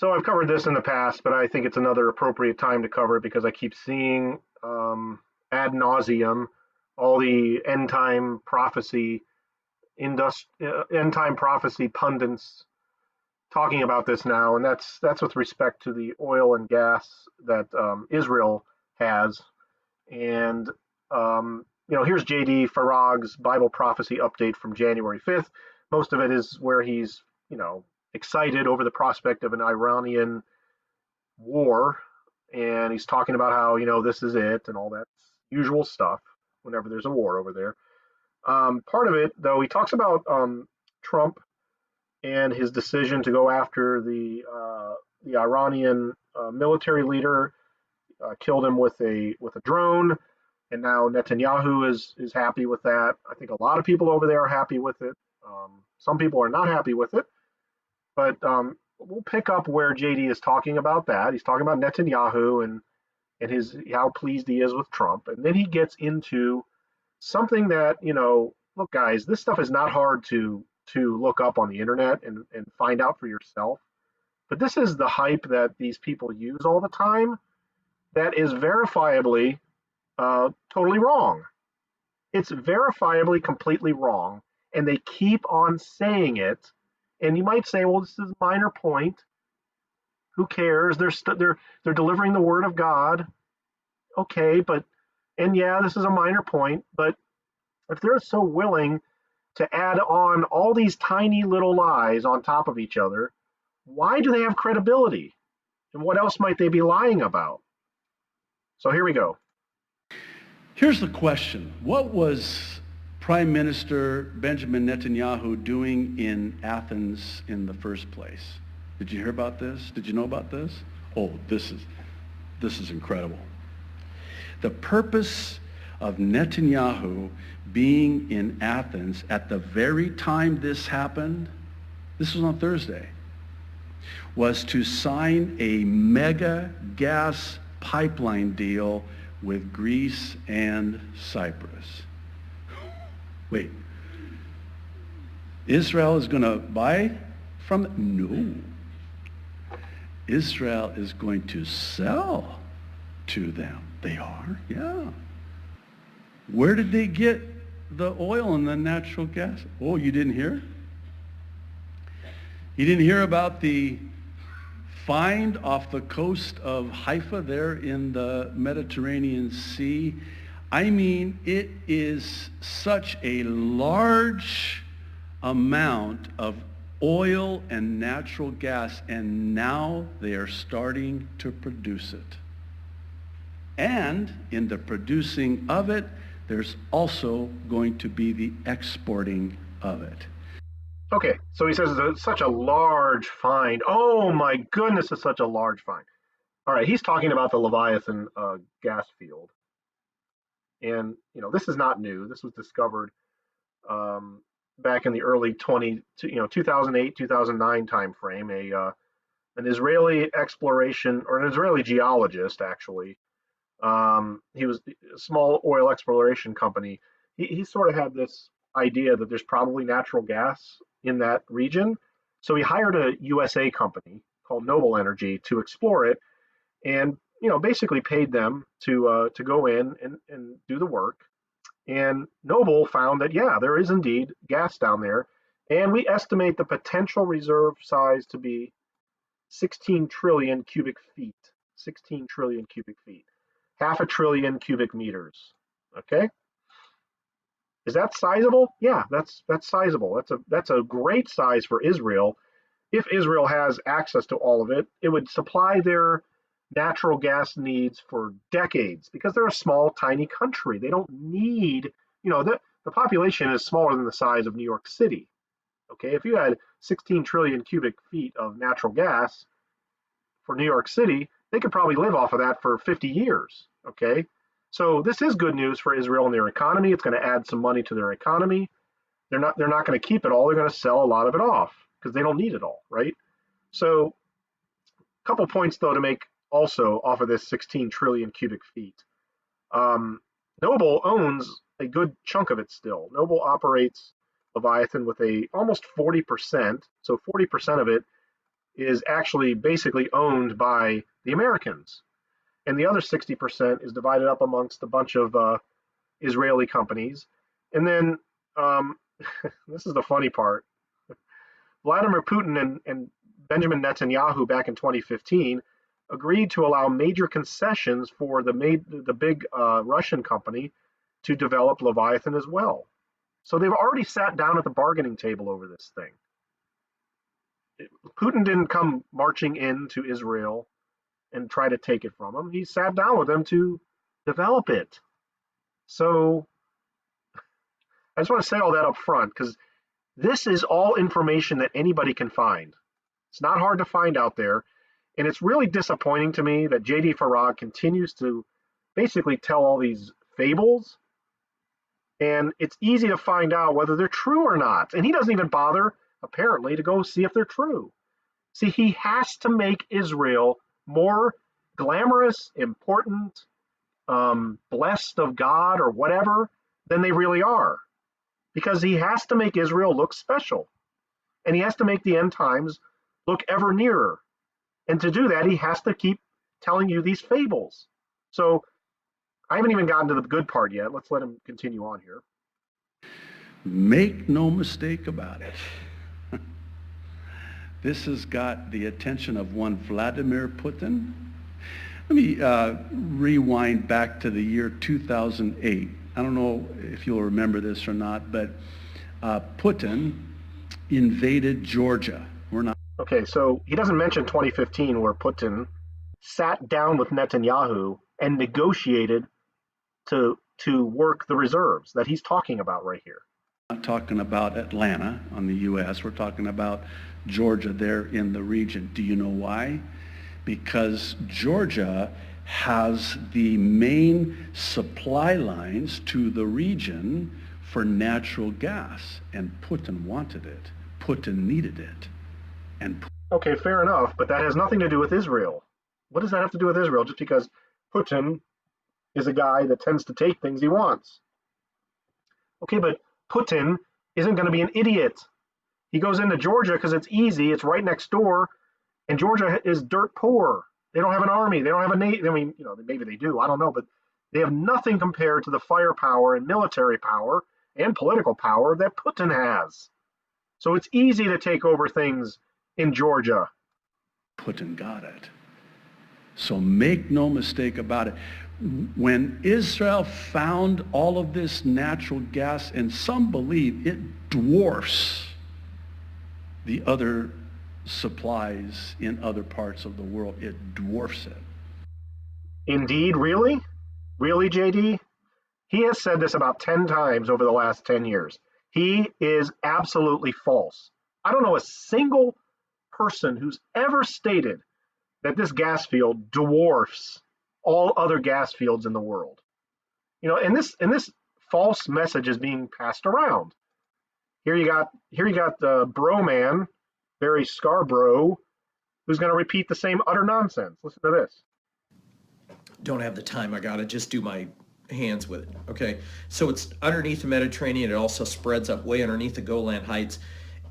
So I've covered this in the past, but I think it's another appropriate time to cover it because I keep seeing ad nauseum all the end time prophecy pundits talking about this now, and that's with respect to the oil and gas that Israel has. And here's JD Farag's Bible prophecy update from January 5th. Most of it is where he's excited over the prospect of an Iranian war, and he's talking about how this is it and all that usual stuff whenever there's a war over there. Part of it, though, he talks about Trump and his decision to go after the Iranian military leader, killed him with a drone, and now Netanyahu is happy with that. I think a lot of people over there are happy with it. Some people are not happy with it, but we'll pick up where JD is talking about that. He's talking about Netanyahu and how pleased he is with Trump, and then he gets into something that look, guys, this stuff is not hard to look up on the internet and find out for yourself. But this is the hype that these people use all the time that is verifiably totally wrong. It's verifiably completely wrong, and they keep on saying it. And you might say, well, this is a minor point. Who cares? They're delivering the word of God. Okay, and yeah, this is a minor point, but if they're so willing to add on all these tiny little lies on top of each other, why do they have credibility? And what else might they be lying about? So here we go. Here's the question. What was Prime Minister Benjamin Netanyahu doing in Athens in the first place? Did you hear about this? Did you know about this? Oh, this is incredible. The purpose of Netanyahu being in Athens at the very time this happened, this was on Thursday, was to sign a mega gas pipeline deal with Greece and Cyprus. Wait, Israel is going to buy from them? No. Israel is going to sell to them. They are, yeah. Where did they get the oil and the natural gas? Oh, you didn't hear? You didn't hear about the find off the coast of Haifa there in the Mediterranean Sea? I mean, it is such a large amount of oil and natural gas, and now they are starting to produce it. And in the producing of it, there's also going to be the exporting of it. Okay, so he says it's such a large find. Oh my goodness, it's such a large find. All right, he's talking about the Leviathan gas field. And, this is not new. This was discovered back in the early 2008, 2009 timeframe. An Israeli exploration, or an Israeli geologist, actually. He was a small oil exploration company. He sort of had this idea that there's probably natural gas in that region. So he hired a USA company called Noble Energy to explore it, and basically paid them to go in and do the work. And Noble found that, yeah, there is indeed gas down there, and we estimate the potential reserve size to be 16 trillion cubic feet. 16 trillion cubic feet. Half a trillion cubic meters. Okay? Is that sizable? Yeah, that's sizable. That's a great size for Israel. If Israel has access to all of it, it would supply their natural gas needs for decades because they're a small, tiny country. They don't need, the population is smaller than the size of New York City. Okay, if you had 16 trillion cubic feet of natural gas for New York City, they could probably live off of that for 50 years. Okay, so this is good news for Israel and their economy. It's going to add some money to their economy. They're not going to keep it all. They're going to sell a lot of it off because they don't need it all, right? So a couple points, though, to make also off of this 16 trillion cubic feet. Noble owns a good chunk of it still. Noble operates Leviathan with almost 40%, so 40% of it is actually basically owned by the Americans. And the other 60% is divided up amongst a bunch of Israeli companies. And then this is the funny part. Vladimir Putin and Benjamin Netanyahu back in 2015 agreed to allow major concessions for the big Russian company to develop Leviathan as well. So they've already sat down at the bargaining table over this thing. Putin didn't come marching into Israel and try to take it from them. He sat down with them to develop it. So I just want to say all that up front because this is all information that anybody can find. It's not hard to find out there. And it's really disappointing to me that JD Farag continues to basically tell all these fables. And it's easy to find out whether they're true or not. And he doesn't even bother, apparently, to go see if they're true. See, he has to make Israel more glamorous, important, blessed of God, or whatever, than they really are. Because he has to make Israel look special. And he has to make the end times look ever nearer. And to do that, he has to keep telling you these fables. So I haven't even gotten to the good part yet. Let's let him continue on here. Make no mistake about it. This has got the attention of one Vladimir Putin. Let me rewind back to the year 2008. I don't know if you'll remember this or not, but Putin invaded Georgia. We're not. Okay, so he doesn't mention 2015 where Putin sat down with Netanyahu and negotiated to work the reserves that he's talking about right here. We're not talking about Atlanta on the U.S. We're talking about Georgia there in the region. Do you know why? Because Georgia has the main supply lines to the region for natural gas, and Putin wanted it. Putin needed it. Okay, fair enough, but that has nothing to do with Israel. What does that have to do with Israel? Just because Putin is a guy that tends to take things he wants. Okay, but Putin isn't going to be an idiot. He goes into Georgia because it's easy, it's right next door, and Georgia is dirt poor. They don't have an army, they don't have a navy. I mean, maybe they do, I don't know, but they have nothing compared to the firepower and military power and political power that Putin has. So it's easy to take over things in Georgia. Putin got it. So make no mistake about it. When Israel found all of this natural gas, and some believe it dwarfs the other supplies in other parts of the world, it dwarfs it. Indeed, really? Really, JD? He has said this about 10 times over the last 10 years. He is absolutely false. I don't know a single person who's ever stated that this gas field dwarfs all other gas fields in the world. And this false message is being passed around. Here you got the bro man, Barry Scarborough, who's going to repeat the same utter nonsense. Listen to this. Don't have the time. I got to just do my hands with it. Okay. So it's underneath the Mediterranean. It also spreads up way underneath the Golan Heights.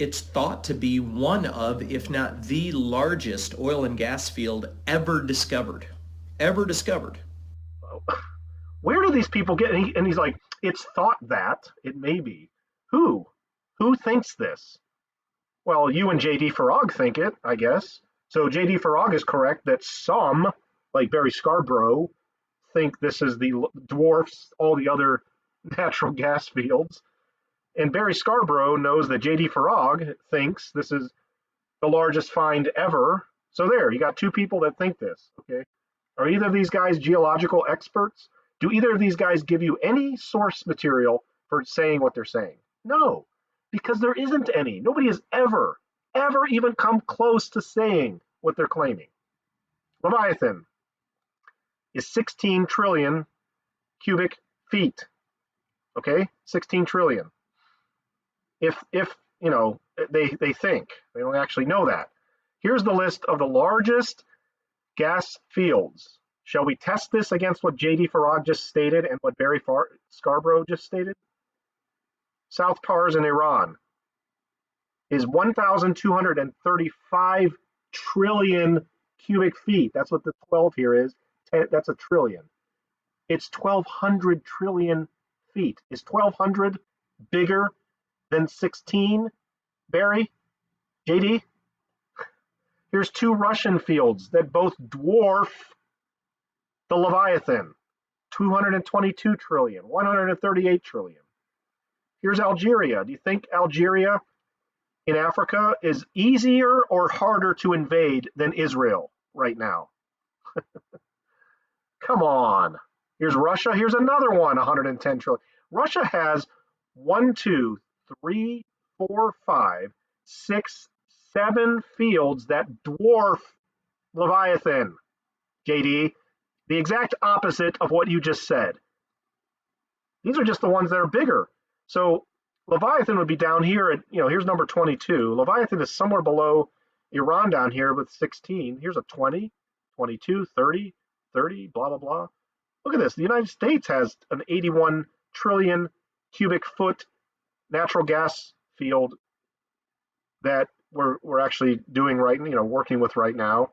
It's thought to be one of, if not the largest oil and gas field ever discovered. Ever discovered. Where do these people get? And he's like, it's thought that it may be. Who? Who thinks this? Well, you and JD Farag think it, I guess. So JD Farag is correct that some, like Barry Scarborough, think this is the dwarfs all the other natural gas fields. And Barry Scarborough knows that JD Farag thinks this is the largest find ever. So there, you got two people that think this. Okay. Are either of these guys geological experts? Do either of these guys give you any source material for saying what they're saying? No, because there isn't any. Nobody has ever even come close to saying what they're claiming. Leviathan is 16 trillion cubic feet. Okay, 16 trillion. If they think, they don't actually know that. Here's the list of the largest gas fields. Shall we test this against what JD Farag just stated and what Barry Scarborough just stated? South Pars in Iran is 1,235 trillion cubic feet. That's what the 12 here is. That's a trillion. It's 1,200 trillion feet. Is 1,200 bigger than 16, Barry? JD? Here's two Russian fields that both dwarf the Leviathan. 222 trillion, 138 trillion. Here's Algeria. Do you think Algeria in Africa is easier or harder to invade than Israel right now? Come on. Here's Russia. Here's another one, 110 trillion. Russia has 1, 2, 3, 4, 5, 6, 7 fields that dwarf Leviathan, JD. The exact opposite of what you just said. These are just the ones that are bigger. So Leviathan would be down here at, here's number 22. Leviathan is somewhere below Iran down here with 16. Here's a 20, 22, 30, 30, blah, blah, blah. Look at this. The United States has an 81 trillion cubic foot natural gas field that we're actually doing working with right now,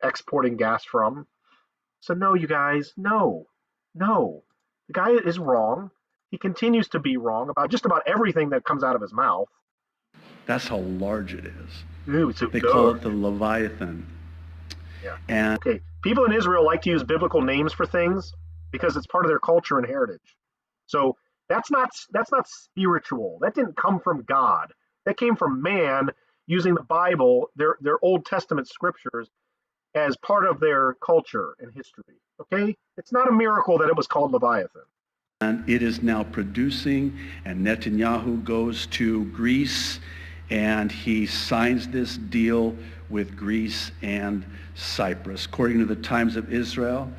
exporting gas from. So no, you guys, no. The guy is wrong. He continues to be wrong about just about everything that comes out of his mouth. That's how large it is. Ooh, so they call it the Leviathan. Yeah. And okay, people in Israel like to use biblical names for things because it's part of their culture and heritage. So that's not spiritual. That didn't come from God. That came from man using the Bible, their Old Testament scriptures, as part of their culture and history. Okay? It's not a miracle that it was called Leviathan. And it is now producing, and Netanyahu goes to Greece, and he signs this deal with Greece and Cyprus. According to the Times of Israel,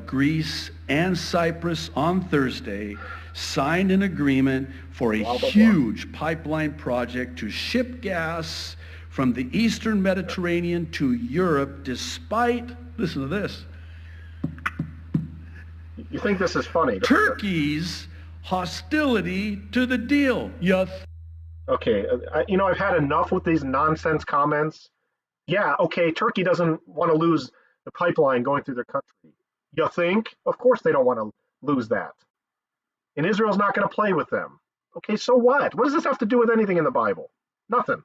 Greece, and Cyprus on Thursday signed an agreement for a huge pipeline project to ship gas from the Eastern Mediterranean to Europe, despite, listen to this, you think this is funny? Turkey's hostility to the deal. Yes. Okay, I've had enough with these nonsense comments. Yeah, okay, Turkey doesn't want to lose the pipeline going through their country. You think? Of course they don't want to lose that. And Israel's not going to play with them. Okay, so what? What does this have to do with anything in the Bible? Nothing.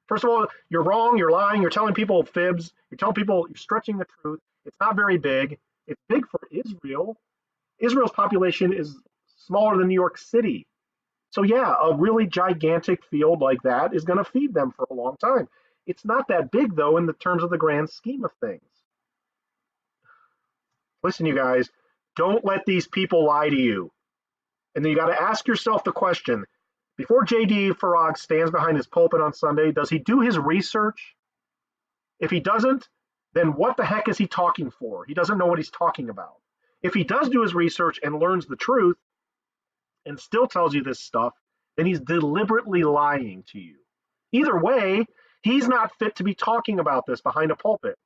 First of all, you're wrong, you're lying, you're telling people fibs, you're telling people you're stretching the truth. It's not very big. It's big for Israel. Israel's population is smaller than New York City. So yeah, a really gigantic field like that is going to feed them for a long time. It's not that big, though, in the terms of the grand scheme of things. Listen, you guys, don't let these people lie to you. And then you got to ask yourself the question, before JD Farag stands behind his pulpit on Sunday, does he do his research? If he doesn't, then what the heck is he talking for? He doesn't know what he's talking about. If he does do his research and learns the truth and still tells you this stuff, then he's deliberately lying to you. Either way, he's not fit to be talking about this behind a pulpit.